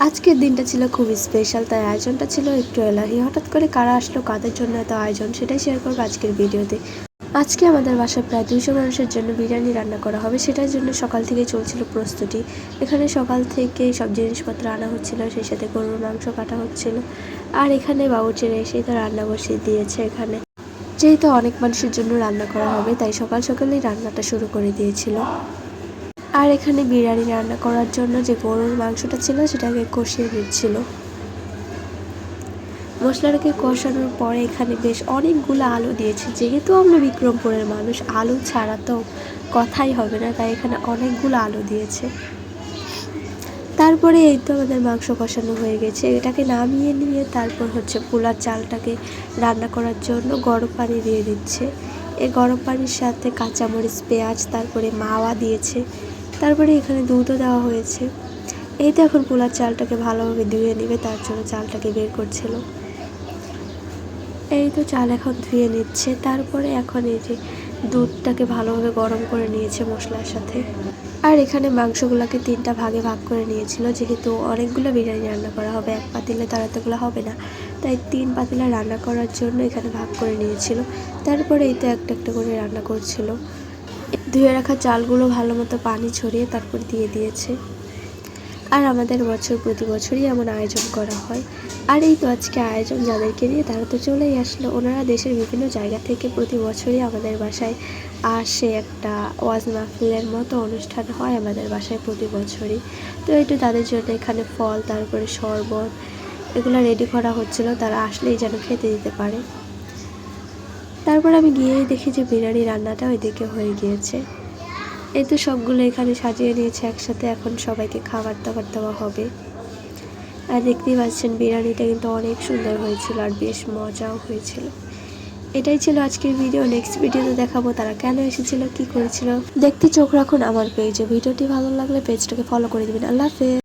আজকের দিনটা ছিল খুবই স্পেশাল, তাই আয়োজনটা ছিল একটু এলাহি। হঠাৎ করে কারা আসলো, কাদের জন্য এত আয়োজন, সেটাই শেয়ার করবো আজকের ভিডিওতে। আজকে আমাদের বাসায় প্রায় 200 মানুষের জন্য বিরিয়ানি রান্না করা হবে, সেটার জন্য সকাল থেকেই চলছিল প্রস্তুতি। এখানে সকাল থেকেই সব জিনিসপত্র আনা হচ্ছিল, সেই সাথে গরুর মাংস কাটা হচ্ছিল। আর এখানে বাবুর্চিরা এসেই তো রান্না বসিয়ে দিয়েছে। এখানে যেহেতু অনেক মানুষের জন্য রান্না করা হবে, তাই সকাল সকালেই রান্নাটা শুরু করে দিয়েছিল। আর এখানে বিরিয়ানি রান্না করার জন্য যে গরুর মাংসটা ছিল সেটাকে কষিয়ে দিচ্ছিল। মশলাটাকে কষানোর পরে এখানে বেশ অনেকগুলো আলু দিয়েছে। যেহেতু আমরা বিক্রমপুরের মানুষ, আলু ছাড়া তো কথাই হবে না, তাই এখানে অনেকগুলো আলু দিয়েছে। তারপরে এই তো আমাদের মাংস কষানো হয়ে গেছে। এটাকে নামিয়ে নিয়ে তারপর হচ্ছে পোলার চালটাকে রান্না করার জন্য গরম পানি দিয়ে দিচ্ছে। এই গরম পানির সাথে কাঁচামরিচ, পেঁয়াজ, তারপরে মাওয়া দিয়েছে। তারপরে এখানে দুধও দেওয়া হয়েছে। এই তো এখন পোলার চালটাকে ভালোভাবে ধুয়ে নেবে, তার জন্য চালটাকে বের করছিল। এই তো চাল এখন ধুয়ে নিচ্ছে। তারপরে এখন এই যে দুধটাকে ভালোভাবে গরম করে নিয়েছে মশলার সাথে। আর এখানে মাংসগুলোকে 3টা ভাগে ভাগ করে নিয়েছিল। যেহেতু অনেকগুলো বিরিয়ানি রান্না করা হবে, এক পাতিলে তার এতগুলো হবে না, তাই 3 পাতিলে রান্না করার জন্য এখানে ভাগ করে নিয়েছিল। তারপরে এই তো একটা একটা করে রান্না করছিল। ধুয়ে রাখা চালগুলো ভালো মতো পানি ছড়িয়ে তারপর দিয়ে দিয়েছে। আর আমাদের প্রতি বছরই এমন আয়োজন করা হয়। আর এই তো আজকে আয়োজন যাদেরকে নিয়ে, তারা তো চলেই আসলো। ওনারা দেশের বিভিন্ন জায়গা থেকে প্রতি বছরই আমাদের বাসায় আসে। একটা ওয়াজ মাহফিলের মতো অনুষ্ঠান হয় আমাদের বাসায় প্রতি বছরই। তো একটু তাদের জন্য এখানে ফল, তারপরে শরবত, এগুলো রেডি করা হচ্ছিল, তারা আসলেই যেন খেতে দিতে পারে। তারপর আমি গিয়েই দেখি যে বিরিয়ানি রান্নাটা ওইদিকে হয়ে গিয়েছে। এই তো সবগুলো এখানে সাজিয়ে নিয়েছে একসাথে। এখন সবাইকে খাবার দাবার দেওয়া হবে। আর দেখতেই পাচ্ছেন বিরিয়ানিটা কিন্তু অনেক সুন্দর হয়েছিল আর বেশ মজাও হয়েছিল। এটাই ছিল আজকের ভিডিও। নেক্সট ভিডিওতে দেখাবো তারা কেন এসেছিল, কি করেছিল। দেখতে চোখ রাখুন আমার পেজে। ভিডিওটি ভালো লাগলে পেজটাকে ফলো করে দিবেন। আল্লাহ হাফেজ।